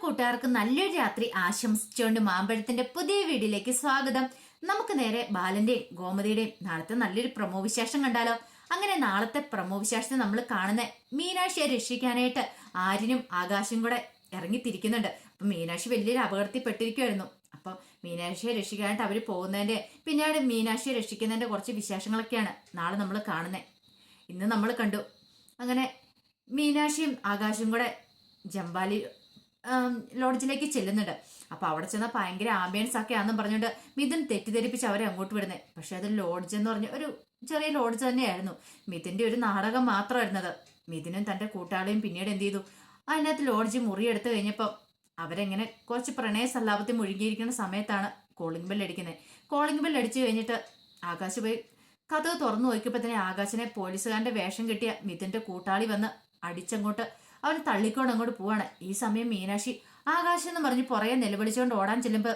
കൂട്ടുകാർക്ക് നല്ലൊരു രാത്രി ആശംസിച്ചുകൊണ്ട് മാമ്പഴത്തിന്റെ പുതിയ വീഡിയോയിലേക്ക് സ്വാഗതം. നമുക്ക് നേരെ ബാലന്റെയും ഗോമതിയുടെയും നാളത്തെ നല്ലൊരു പ്രൊമോ വിശേഷം കണ്ടാലോ? അങ്ങനെ നാളത്തെ പ്രൊമോ വിശേഷത്തെ നമ്മൾ കാണുന്ന മീനാക്ഷിയെ രക്ഷിക്കാനായിട്ട് ആര്യനും ആകാശും കൂടെ ഇറങ്ങിത്തിരിക്കുന്നുണ്ട്. അപ്പൊ മീനാക്ഷി വലിയൊരു അപകടത്തിൽ പെട്ടിരിക്കുമായിരുന്നു. അപ്പൊ മീനാക്ഷിയെ രക്ഷിക്കാനായിട്ട് അവര് പോകുന്നതിന്റെ പിന്നീട് മീനാക്ഷിയെ രക്ഷിക്കുന്നതിന്റെ കുറച്ച് വിശേഷങ്ങളൊക്കെയാണ് നാളെ നമ്മൾ കാണുന്നത്. ഇന്ന് നമ്മൾ കണ്ടു അങ്ങനെ മീനാക്ഷിയും ആകാശും കൂടെ ജമ്പാലി ലോഡ്ജിലേക്ക് ചെല്ലുന്നുണ്ട്. അപ്പൊ അവിടെ ചെന്ന ഭയങ്കര ആംബിയൻസ് ഒക്കെ ആണെന്നും പറഞ്ഞുകൊണ്ട് മിഥുൻ തെറ്റിദ്ധരിപ്പിച്ച് അവരെ അങ്ങോട്ട് വിടുന്നത്. പക്ഷെ അത് ലോഡ്ജ് എന്ന് പറഞ്ഞ ഒരു ചെറിയ ലോഡ്ജ് തന്നെയായിരുന്നു. മിഥുന്റെ ഒരു നാടകം മാത്രമായിരുന്നത്. മിഥുനും തന്റെ കൂട്ടാളിയും പിന്നീട് എന്ത് ചെയ്തു, അതിനകത്ത് ലോഡ്ജ് മുറിയെടുത്ത് കഴിഞ്ഞപ്പോൾ അവരെങ്ങനെ കുറച്ച് പ്രണയ സല്ലാപത്തിൽ മുഴുകിയിരിക്കുന്ന സമയത്താണ് കോളിംഗ് ബെൽ അടിക്കുന്നത്. കോളിംഗ് ബെൽ അടിച്ചു കഴിഞ്ഞിട്ട് ആകാശ് പോയി കഥവ് തുറന്നു നോക്കിയപ്പോൾ തന്നെ ആകാശിനെ പോലീസുകാരന്റെ വേഷം കെട്ടിയ മിഥുന്റെ കൂട്ടാളി വന്ന് അടിച്ചങ്ങോട്ട് അവന് തള്ളിക്കൊണ്ട് അങ്ങോട്ട് പോവാണ്. ഈ സമയം മീനാക്ഷി ആകാശം എന്ന് പറഞ്ഞ് പുറകെ നിലവിളിച്ചുകൊണ്ട് ഓടാൻ ചെല്ലുമ്പോൾ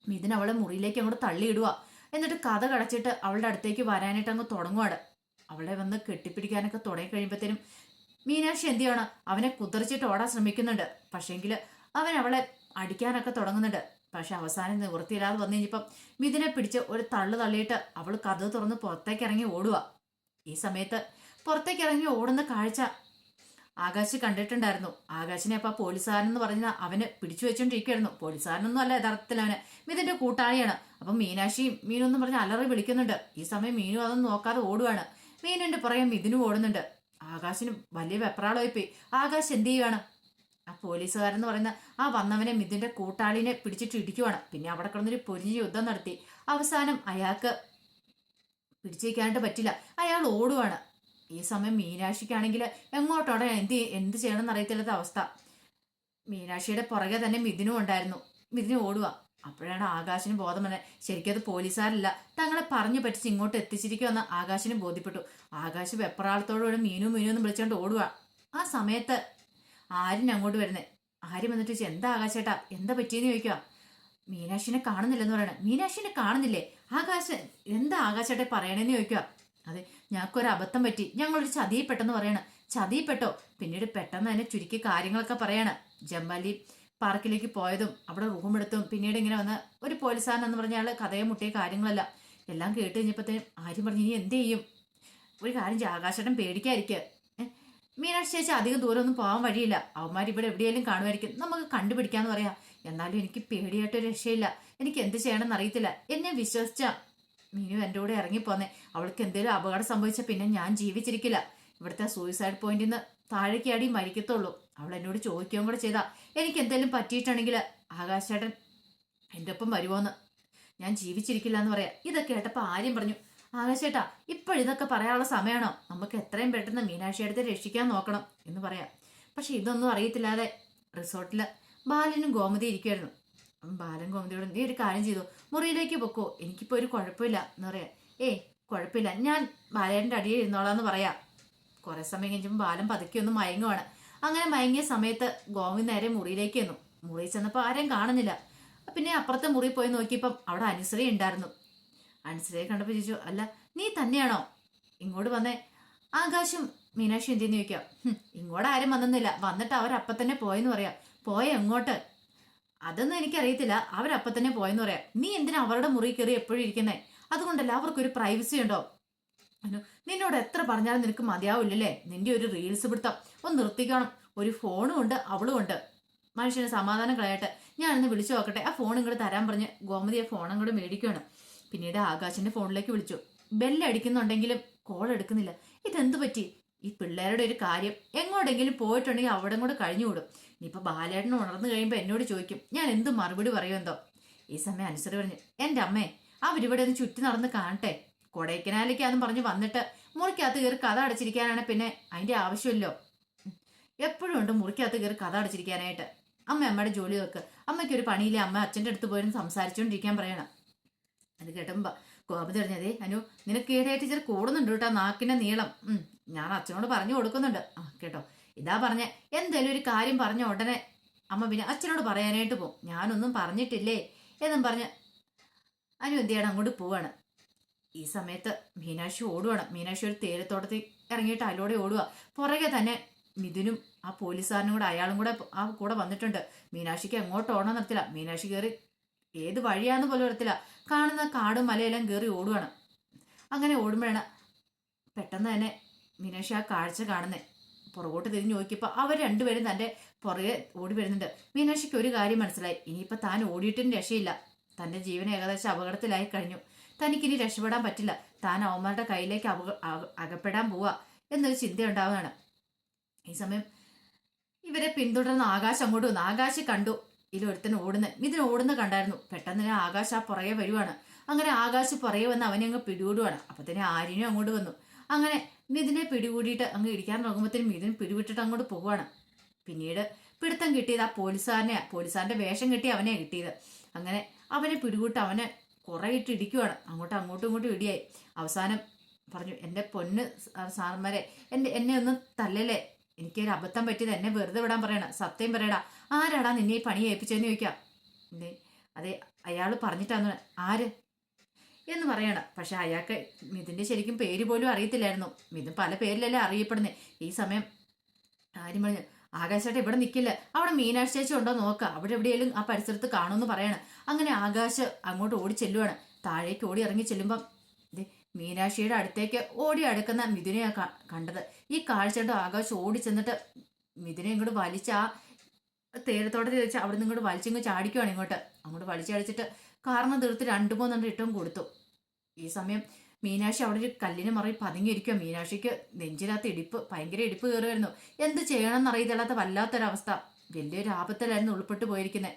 മിഥുൻ അവളെ മുറിയിലേക്ക് അങ്ങോട്ട് തള്ളിയിടുക. എന്നിട്ട് കഥ കടച്ചിട്ട് അവളുടെ അടുത്തേക്ക് വരാനായിട്ട് അങ്ങ് തുടങ്ങുവാണ്. അവളെ വന്ന് കെട്ടിപ്പിടിക്കാനൊക്കെ തുടങ്ങി കഴിയുമ്പോഴത്തേനും മീനാക്ഷി എന്ത് ചെയ്യണം, അവനെ കുതിർച്ചിട്ട് ഓടാൻ ശ്രമിക്കുന്നുണ്ട്. പക്ഷേങ്കിൽ അവൻ അവളെ അടിക്കാനൊക്കെ തുടങ്ങുന്നുണ്ട്. പക്ഷെ അവസാനം നിവൃത്തിയില്ലാതെ വന്നു കഴിഞ്ഞപ്പം മിഥുനെ പിടിച്ച് ഒരു തള്ളു തള്ളിയിട്ട് അവൾ കഥ തുറന്ന് പുറത്തേക്ക് ഇറങ്ങി ഓടുക. ഈ സമയത്ത് പുറത്തേക്ക് ഇറങ്ങി ഓടുന്ന കാഴ്ച ആകാശ് കണ്ടിട്ടുണ്ടായിരുന്നു. ആകാശിനെ അപ്പൊ പോലീസുകാരനെന്ന് പറഞ്ഞ അവന് പിടിച്ചു വെച്ചോണ്ടിരിക്കുവായിരുന്നു. പോലീസുകാരനൊന്നും അല്ല യഥാർത്ഥത്തിൽ അവന് മിഥുന്റെ കൂട്ടാളിയാണ്. അപ്പൊ മീനാക്ഷിയും മീനു എന്ന് പറഞ്ഞ് അലറി വിളിക്കുന്നുണ്ട്. ഈ സമയം മീനു അതൊന്നും നോക്കാതെ ഓടുവാണ്. മീനുന്റെ പുറകെ മിഥുനും ഓടുന്നുണ്ട്. ആകാശിന് വലിയ വെപ്രാളമായി പോയി. ആകാശ് എന്ത് ചെയ്യുവാണ്, ആ പോലീസുകാരൻ എന്ന് പറയുന്ന ആ വന്നവനെ മിഥുന്റെ കൂട്ടാളിനെ പിടിച്ചിട്ട് ഇടിക്കുവാണ്. പിന്നെ അവിടെ കിടന്നൊരു പൊരിഞ്ഞ യുദ്ധം നടത്തി. അവസാനം അയാൾക്ക് പിടിച്ചേക്കാനായിട്ട് പറ്റില്ല, അയാൾ ഓടുവാണ്. ഈ സമയം മീനാക്ഷിക്കാണെങ്കിൽ എങ്ങോട്ടോടെ എന്ത് ചെയ്യണമെന്ന് അറിയത്തില്ലാത്ത അവസ്ഥ. മീനാക്ഷിയുടെ പുറകെ തന്നെ മിഥുനും ഉണ്ടായിരുന്നു. മിഥുനും ഓടുക. അപ്പോഴാണ് ആകാശിന് ബോധം വന്നത്, ശരിക്കും അത് പോലീസുകാരല്ല, തങ്ങളെ പറഞ്ഞു പറ്റിച്ച് ഇങ്ങോട്ട് എത്തിച്ചിരിക്കുമെന്ന് ആകാശിന് ബോധ്യപ്പെട്ടു. ആകാശ് വെപ്രാളത്തോടുകൂടി മീനു എന്ന് വിളിച്ചോണ്ട് ഓടുക. ആ സമയത്ത് ആര്യൻ അങ്ങോട്ട് വരുന്നേ. ആര്യം വന്നിട്ട് ചോദിച്ചു, എന്താ ആകാശേട്ടാ, എന്താ പറ്റിയെന്ന് ചോദിക്കുക. മീനാക്ഷിനെ കാണുന്നില്ലെന്ന് പറയണേ. മീനാക്ഷിനെ കാണുന്നില്ലേ? ആകാശൻ എന്താ ആകാശേട്ടെ പറയണേന്ന് ചോദിക്കുക. അതെ, ഞങ്ങൾക്കൊരു അബദ്ധം പറ്റി, ഞങ്ങളൊരു ചതിയിൽ പെട്ടെന്ന് പറയണം. ചതിയിൽ പെട്ടോ? പിന്നീട് പെട്ടെന്ന് തന്നെ ചുരുക്കി കാര്യങ്ങളൊക്കെ പറയാണ്. ജമ്പാലി പാർക്കിലേക്ക് പോയതും അവിടെ റൂം എടുത്തും പിന്നീട് ഇങ്ങനെ വന്ന് ഒരു പോലീസുകാരനെന്ന് പറഞ്ഞാൽ കഥയെ മുട്ടിയ കാര്യങ്ങളല്ല എല്ലാം കേട്ട് കഴിഞ്ഞപ്പോഴത്തേനും ആര്യം പറഞ്ഞു, ഇനി എന്ത് ചെയ്യും? ഒരു കാര്യം ചെയ്യും, ആകാശേട്ടൻ പേടിക്കാതിരിക്കുക. മീനാക്ഷി ചേച്ചി അധികം ദൂരം ഒന്നും പോകാൻ വഴിയില്ല, അവന്മാർ ഇവിടെ എവിടെയെങ്കിലും കാണുമായിരിക്കും, നമുക്ക് കണ്ടുപിടിക്കാന്ന് പറയാം. എന്നാലും എനിക്ക് പേടിയായിട്ടൊരു രക്ഷയില്ല, എനിക്ക് എന്ത് ചെയ്യണമെന്ന് അറിയത്തില്ല. എന്നെ വിശ്വസിച്ച മീനു എൻ്റെ കൂടെ ഇറങ്ങിപ്പോന്നെ. അവൾക്ക് എന്തെങ്കിലും അപകടം സംഭവിച്ച പിന്നെ ഞാൻ ജീവിച്ചിരിക്കില്ല. ഇവിടുത്തെ സൂയിസൈഡ് പോയിന്റിൽ നിന്ന് താഴേക്കാടി മരിക്കത്തുള്ളൂ. അവൾ എന്നോട് ചോദിക്കുകയും കൂടെ ചെയ്താ എനിക്ക് എന്തെങ്കിലും പറ്റിയിട്ടുണ്ടെങ്കിൽ ആകാശേട്ടൻ എൻ്റെ ഒപ്പം വരുമോന്ന്, ഞാൻ ജീവിച്ചിരിക്കില്ല എന്ന് പറയാം. ഇതൊക്കെ കേട്ടപ്പോൾ ആര്യം പറഞ്ഞു, ആകാശേട്ടാ ഇപ്പോഴിതൊക്കെ പറയാനുള്ള സമയമാണോ? നമുക്ക് എത്രയും പെട്ടെന്ന് മീനാക്ഷി അടുത്ത് രക്ഷിക്കാൻ നോക്കണം എന്ന് പറയാം. പക്ഷെ ഇതൊന്നും അറിയത്തില്ലാതെ റിസോർട്ടിൽ ബാലനും ഗോമതി ഇരിക്കുമായിരുന്നു. ബാലൻ ഗോമതിയോട്, നീ ഒരു കാര്യം ചെയ്തു, മുറിയിലേക്ക് പൊക്കോ, എനിക്കിപ്പോൾ ഒരു കുഴപ്പമില്ല എന്ന് പറയാം. കുഴപ്പമില്ല, ഞാൻ ബാലേട്ടൻ്റെ അടിയിൽ ഇരുന്നോളാന്ന് പറയാം. കുറെ സമയം കഴിഞ്ഞപ്പോൾ ബാലൻ പതുക്കെ ഒന്ന് മയങ്ങുവാണ്. അങ്ങനെ മയങ്ങിയ സമയത്ത് ഗോമതി നേരെ മുറിയിലേക്ക് ചെന്നു. മുറിയിൽ ചെന്നപ്പോൾ ആരെയും കാണുന്നില്ല. പിന്നെ അപ്പുറത്തെ മുറി പോയി നോക്കിയപ്പം അവിടെ അനുശ്രീ ഉണ്ടായിരുന്നു. അനുശ്രീയെ കണ്ടപ്പോൾ ചോദിച്ചു, അല്ല നീ തന്നെയാണോ ഇങ്ങോട്ട് വന്നേ? ആകാശം മീനാക്ഷി എന്തെന്ന് ചോദിക്കാം. ഇങ്ങോട്ട് ആരും വന്നെന്നില്ല, വന്നിട്ട് അവരപ്പം തന്നെ പോയെന്ന് പറയാം. പോയ എങ്ങോട്ട്? അതൊന്നും എനിക്കറിയത്തില്ല, അവരപ്പം തന്നെ പോയെന്ന് പറയാം. നീ എന്തിനാ അവരുടെ മുറി കയറി എപ്പോഴും ഇരിക്കുന്നേ? അതുകൊണ്ടല്ല, അവർക്കൊരു പ്രൈവസി ഉണ്ടോ? നിന്നോട് എത്ര പറഞ്ഞാലും നിനക്ക് മതിയാവില്ലല്ലേ? നിന്റെ ഒരു റീൽസ് പിടുത്തം ഒന്ന് നിർത്തിക്കണം. ഒരു ഫോണും ഉണ്ട്, അവളും ഉണ്ട്. മനുഷ്യന് സമാധാനം കളയട്ടെ, ഞാനൊന്ന് വിളിച്ചു നോക്കട്ടെ. ആ ഫോൺ ഇങ്ങോട്ട് തരാൻ പറഞ്ഞ് ഗോമതി ആ ഫോൺ അങ്ങോട്ട് മേടിക്കുകയാണ്. പിന്നീട് ആകാശിന്റെ ഫോണിലേക്ക് വിളിച്ചു. ബെല്ലടിക്കുന്നുണ്ടെങ്കിലും കോൾ എടുക്കുന്നില്ല. ഇതെന്തു പറ്റി? ഈ പിള്ളേരുടെ ഒരു കാര്യം, എങ്ങോട്ടെങ്കിലും പോയിട്ടുണ്ടെങ്കിൽ അവിടെ കൂടെ കഴിഞ്ഞു കൂടും. ഇനിയിപ്പോൾ ബാലേട്ടൻ ഉണർന്നു കഴിയുമ്പോൾ എന്നോട് ചോദിക്കും, ഞാൻ എന്ത് മറുപടി പറയുമെന്തോ. ഈ സമയം അനുസരിച്ച് പറഞ്ഞു, എൻ്റെ അമ്മേ അവരിവിടെ ഒന്ന് ചുറ്റി നടന്ന് കാണട്ടെ. കൊടൈക്കനാലിക്കാന്നും പറഞ്ഞ് വന്നിട്ട് മുറിക്കകത്ത് കയറി കഥ അടച്ചിരിക്കാനാണ് പിന്നെ അതിന്റെ ആവശ്യമില്ലോ. എപ്പോഴും ഉണ്ട് മുറിക്കകത്ത് കയറി കഥ അടച്ചിരിക്കാനായിട്ട്. അമ്മയുടെ ജോലി വെക്ക്, അമ്മയ്ക്ക് ഒരു പണിയില്ല, അമ്മ അച്ഛൻ്റെ അടുത്ത് പോയിരുന്നു സംസാരിച്ചുകൊണ്ടിരിക്കാൻ പറയണം. അത് കേട്ടുമ്പോ ഗോപതി പറഞ്ഞതേ, അനു നിനക്ക് ഈടായിട്ട് ഇച്ചിരി കൂടുന്നുണ്ട് കേട്ടോ നാക്കിന്റെ നീളം. ഞാൻ അച്ഛനോട് പറഞ്ഞു കൊടുക്കുന്നുണ്ട്. കേട്ടോ, ഇതാ പറഞ്ഞ എന്തേലും ഒരു കാര്യം പറഞ്ഞ ഉടനെ അമ്മ പിന്നെ അച്ഛനോട് പറയാനായിട്ട് പോകും. ഞാനൊന്നും പറഞ്ഞിട്ടില്ലേ എന്നും പറഞ്ഞ് അനു എന്ത് ചെയ്യണം അങ്ങോട്ട് പോവാണ്. ഈ സമയത്ത് മീനാക്ഷി ഓടുവാണ്. മീനാക്ഷി ഒരു തേയിലത്തോട്ടത്തിൽ ഇറങ്ങിയിട്ട് അതിലൂടെ ഓടുക. പുറകെ തന്നെ മിഥുനും ആ പോലീസുകാരനും കൂടെ അയാളും കൂടെ ആ കൂടെ വന്നിട്ടുണ്ട്. മീനാക്ഷിക്ക് എങ്ങോട്ട് ഓടാൻ നിർത്തില്ല. മീനാക്ഷി കയറി ഏത് വഴിയാന്ന് പോലും വരത്തില്ല. കാണുന്ന കാടും മലയെല്ലാം കയറി ഓടുവാണ്. അങ്ങനെ ഓടുമ്പോഴാണ് പെട്ടെന്ന് തന്നെ മീനാക്ഷി ആ കാഴ്ച കാണുന്നേ. പുറകോട്ട് തിരിഞ്ഞു നോക്കിയപ്പോൾ അവർ രണ്ടുപേരും തൻ്റെ പുറകെ ഓടി വരുന്നുണ്ട്. മീനാക്ഷിക്ക് ഒരു കാര്യം മനസ്സിലായി. ഇനിയിപ്പോൾ താൻ ഓടിയിട്ടും രക്ഷയില്ല. തൻ്റെ ജീവൻ ഏകദേശം അപകടത്തിലായി കഴിഞ്ഞു. തനിക്കിനി രക്ഷപ്പെടാൻ പറ്റില്ല. താൻ അവന്മാരുടെ കയ്യിലേക്ക് അകപ്പെടാൻ പോവാ എന്നൊരു ചിന്ത ഉണ്ടാവുകയാണ്. ഈ സമയം ഇവരെ പിന്തുടർന്ന് ആകാശ് അങ്ങോട്ട് വന്നു. ആകാശ് കണ്ടു ഇതിലൊരുത്തൻ ഇതിന് ഓടുന്ന കണ്ടായിരുന്നു. പെട്ടെന്ന് തന്നെ ആകാശ് ആ പുറകെ വരുവാണ്. അങ്ങനെ ആകാശ് പുറകെ വന്ന് അവനെ അങ്ങ് പിടികൂടുവാണ്. അപ്പൊ തന്നെ ആര്യനും അങ്ങോട്ട് വന്നു. അങ്ങനെ മിഥുനെ പിടികൂടിയിട്ട് അങ്ങ് ഇടിക്കാൻ തുടങ്ങുമ്പോഴത്തേനും മിഥുൻ പിടിവിട്ടിട്ട് അങ്ങോട്ട് പോവാണ്. പിന്നീട് പിടുത്തം കിട്ടിയത് ആ പോലീസുകാരന്റെ വേഷം കെട്ടി അവനെ കിട്ടിയത്. അങ്ങനെ അവനെ പിടികൂട്ട് അവനെ കുറെ ഇട്ട് ഇടിക്കുവാണ്. അങ്ങോട്ടും ഇങ്ങോട്ടും ഇടിയായി. അവസാനം പറഞ്ഞു, എൻ്റെ പൊന്ന് സാർമാരെ, എന്നെ ഒന്നും തല്ലല്ലേ, എനിക്കൊരു അബദ്ധം പറ്റിയത്, എന്നെ വെറുതെ വിടാൻ പറയണ, സത്യം പറയടാ, ആരാടാ നിന്നെ ഈ പണി ഏൽപ്പിച്ചതെന്ന് ചോദിക്കാം. അതെ അയാൾ പറഞ്ഞിട്ടാന്ന്. ആര് എന്ന് പറയണം. പക്ഷെ അയാൾക്ക് മിഥുന്റെ ശരിക്കും പേര് പോലും അറിയത്തില്ലായിരുന്നു. മിഥുൻ പല പേരിലല്ലേ അറിയപ്പെടുന്നത്. ഈ സമയം ആരും പറഞ്ഞു, ആകാശേട്ട ഇവിടെ നിൽക്കില്ല, അവിടെ മീനാക്ഷി ചേച്ചി ഉണ്ടോ നോക്കുക, അവിടെ എവിടെയെങ്കിലും ആ പരിസരത്ത് കാണുമെന്ന് പറയണം. അങ്ങനെ ആകാശ് അങ്ങോട്ട് ഓടി ചെല്ലുവാണ്. താഴേക്ക് ഓടി ഇറങ്ങി ചെല്ലുമ്പം മീനാക്ഷിയുടെ അടുത്തേക്ക് ഓടി അടുക്കുന്ന മിഥുനെയാണ് കണ്ടത്. ഈ കാഴ്ച കണ്ട് ആകാശ് ഓടി ചെന്നിട്ട് മിഥുനെ ഇങ്ങോട്ട് വലിച്ച ആ തേരത്തോടെ വെച്ച് അവിടെ നിന്ന് ഇങ്ങോട്ട് വലിച്ചിങ്ങ് ചാടിക്കുവാണ്. അങ്ങോട്ട് വലിച്ചടിച്ചിട്ട് കാരണം തീർത്ത് 2-3 ഇട്ടും കൊടുത്തു. ഈ സമയം മീനാക്ഷി അവിടെ ഒരു കല്ലിന് മറയിൽ പതുങ്ങിയിരിക്കുക. മീനാക്ഷിക്ക് നെഞ്ചിനകത്ത് ഭയങ്കര ഇടിപ്പ് കയറുമായിരുന്നു. എന്ത് ചെയ്യണമെന്ന് അറിയത്തില്ലാത്ത വല്ലാത്തൊരവസ്ഥ. വലിയൊരു ആപത്തിലായിരുന്നു ഉൾപ്പെട്ട് പോയിരിക്കുന്നത്.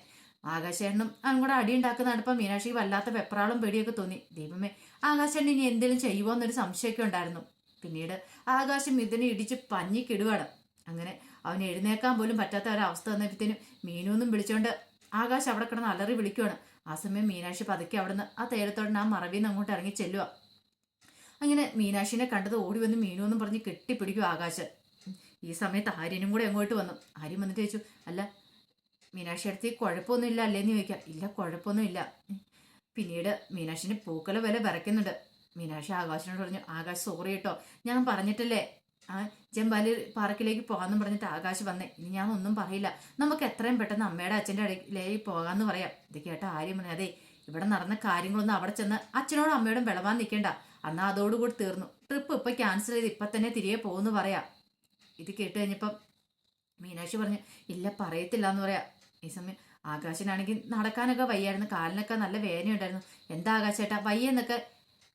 ആകാശേട്ടനും അങ്ങോട്ട് അടിയുണ്ടാക്കുന്ന അടുപ്പം മീനാക്ഷിക്ക് വല്ലാത്ത വെപ്രാളും പേടിയൊക്കെ തോന്നി. ദൈവമേ, ആകാശേട്ടൻ ഇനി എന്തെങ്കിലും ചെയ്യുമോ എന്നൊരു സംശയമൊക്കെ ഉണ്ടായിരുന്നു. പിന്നീട് ആകാശം ഇതിനെ ഇടിച്ച് പഞ്ഞിക്കിടുവാണ്. അങ്ങനെ അവൻ എഴുന്നേക്കാൻ പോലും പറ്റാത്ത ഒരവസ്ഥ വന്നപ്പോഴത്തേനും മീനൊന്നും വിളിച്ചോണ്ട് ആകാശ് അവിടെ കിടന്ന് അലറി വിളിക്കുവാണ്. ആ സമയം മീനാക്ഷി പതുക്കെ അവിടുന്ന് ആ തേരത്തോടെ ആ മറവിന്ന് അങ്ങോട്ട് ഇറങ്ങി ചെല്ലുക. അങ്ങനെ മീനാക്ഷിനെ കണ്ടത് ഓടി വന്ന് മീനൊന്നും പറഞ്ഞ് കെട്ടിപ്പിടിക്കും ആകാശ്. ഈ സമയത്ത് ആര്യനും കൂടെ അങ്ങോട്ട് വന്നു. ആര്യം വന്നിട്ട് ചോദിച്ചു, അല്ല മീനാക്ഷി അടുത്ത് കുഴപ്പമൊന്നും ഇല്ല അല്ലേന്ന് ചോദിക്കാം. ഇല്ല, കുഴപ്പമൊന്നും ഇല്ല. പിന്നീട് മീനാക്ഷിന് പൂക്കള വില വിറയ്ക്കുന്നുണ്ട്. മീനാക്ഷി ആകാശിനോട് പറഞ്ഞു, ആകാശ് സോറി കേട്ടോ, ഞാൻ പറഞ്ഞിട്ടല്ലേ ജമ്പാലി പാർക്കിലേക്ക് പോകാമെന്ന് പറഞ്ഞിട്ട് ആകാശ് വന്നേ. ഇനി ഞാൻ ഒന്നും പറയില്ല, നമുക്ക് എത്രയും പെട്ടെന്ന് അമ്മയുടെ അച്ഛൻ്റെ ഇടയിലേക്ക് പോകാമെന്ന് പറയാം. ഇത് കേട്ട ആര്യം പറഞ്ഞു, അതെ ഇവിടെ നടന്ന കാര്യങ്ങളൊന്നും അവിടെ ചെന്ന് അച്ഛനോടും അമ്മയോടും വിളവാൻ നിൽക്കേണ്ട, എന്നാൽ അതോടുകൂടി തീർന്നു. ട്രിപ്പ് ഇപ്പം ക്യാൻസൽ ചെയ്ത് ഇപ്പം തന്നെ തിരികെ പോകുമെന്ന് പറയാം. ഇത് കേട്ട് കഴിഞ്ഞപ്പം മീനാക്ഷി പറഞ്ഞു, ഇല്ല പറയത്തില്ല എന്ന് പറയാം. ഈ സമയം ആകാശനാണെങ്കിൽ നടക്കാനൊക്കെ വയ്യായിരുന്നു, കാലിനൊക്കെ നല്ല വേദനയുണ്ടായിരുന്നു. എന്താ ആകാശേട്ടാ വയ്യെന്നൊക്കെ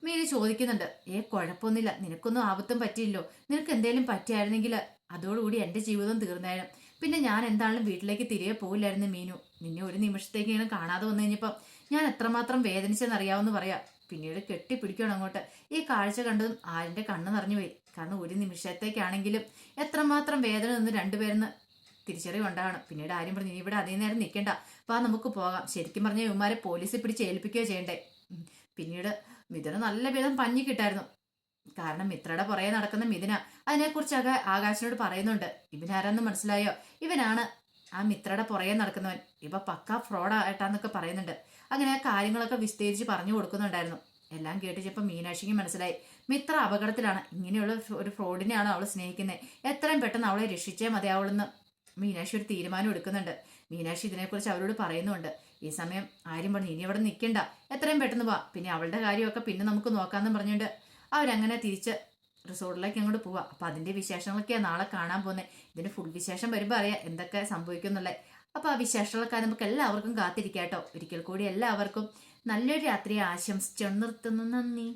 മീന് ചോദിക്കുന്നുണ്ട്. കുഴപ്പമൊന്നുമില്ല, നിനക്കൊന്നും ആപത്തും പറ്റിയില്ലോ, നിനക്ക് എന്തേലും പറ്റിയായിരുന്നെങ്കിൽ അതോടുകൂടി എൻ്റെ ജീവിതം തീർന്നായിരുന്നു. പിന്നെ ഞാൻ എന്താണെങ്കിലും വീട്ടിലേക്ക് തിരികെ പോയില്ലായിരുന്നു മീനു. നിന്നെ ഒരു നിമിഷത്തേക്കാണ് കാണാതെ വന്നു കഴിഞ്ഞപ്പം ഞാൻ എത്രമാത്രം വേദനിച്ചെന്നറിയാമെന്ന് പറയാം. പിന്നീട് കെട്ടിപ്പിടിക്കണം അങ്ങോട്ട്. ഈ കാഴ്ച കണ്ടതും ആരിൻ്റെ കണ്ണ് നിറഞ്ഞു പോയി. കാരണം ഒരു നിമിഷത്തേക്കാണെങ്കിലും എത്രമാത്രം വേദന നിന്ന് രണ്ടുപേരെന്ന് തിരിച്ചറിവുണ്ടാകണം. പിന്നീട് ആരും പറഞ്ഞു, ഇനി ഇവിടെ അതേ നേരം നിൽക്കണ്ട, അപ്പോൾ നമുക്ക് പോകാം. ശരിക്കും പറഞ്ഞ ഇവന്മാരെ പോലീസിൽ പിടിച്ച് ഏൽപ്പിക്കുകയോ ചെയ്യണ്ടേ. പിന്നീട് മിഥുന് നല്ല വിധം പഞ്ഞി കിട്ടായിരുന്നു. കാരണം മിത്രയുടെ പുറകെ നടക്കുന്ന മിഥുന അതിനെക്കുറിച്ചൊക്കെ ആകാശിനോട് പറയുന്നുണ്ട്. ഇവനാരെന്ന് മനസ്സിലായോ, ഇവനാണ് ആ മിത്രയുടെ പുറകെ നടക്കുന്നവൻ, ഇവ പക്ക ഫ്രോഡായിട്ടാന്നൊക്കെ പറയുന്നുണ്ട്. അങ്ങനെ ആ കാര്യങ്ങളൊക്കെ വിസ്തരിച്ച് പറഞ്ഞു കൊടുക്കുന്നുണ്ടായിരുന്നു. എല്ലാം കേട്ടിച്ചപ്പോൾ മീനാക്ഷിക്ക് മനസ്സിലായി മിത്ര അപകടത്തിലാണ്. ഇങ്ങനെയുള്ള ഒരു ഫ്രോഡിനെയാണ് അവൾ സ്നേഹിക്കുന്നത്. എത്രയും പെട്ടെന്ന് അവളെ രക്ഷിച്ചേ മതിയാവുള്ളെന്ന് മീനാക്ഷി ഒരു തീരുമാനം എടുക്കുന്നുണ്ട്. മീനാക്ഷി ഇതിനെക്കുറിച്ച് അവരോട് പറയുന്നുണ്ട്. ഈ സമയം ആരും പറഞ്ഞു, ഇനി അവിടെ നിൽക്കണ്ട, എത്രയും പെട്ടെന്ന് പോവാ, പിന്നെ അവളുടെ കാര്യമൊക്കെ പിന്നെ നമുക്ക് നോക്കാമെന്ന് പറഞ്ഞുകൊണ്ട് അവരങ്ങനെ തിരിച്ച് റിസോർട്ടിലേക്ക് അങ്ങോട്ട് പോവാം. അപ്പം അതിൻ്റെ വിശേഷങ്ങളൊക്കെയാണ് നാളെ കാണാൻ പോകുന്നത്. ഇതിൻ്റെ ഫുൾ വിശേഷം വരുമ്പോൾ അറിയാം എന്തൊക്കെ സംഭവിക്കുന്നുള്ളത്. അപ്പോൾ ആ വിശേഷങ്ങളൊക്കെ നമുക്ക് എല്ലാവർക്കും കാത്തിരിക്കാം കേട്ടോ. ഒരിക്കൽ കൂടി എല്ലാവർക്കും നല്ലൊരു രാത്രി ആശംസിച്ചു നിർത്തുന്നു. നന്ദി.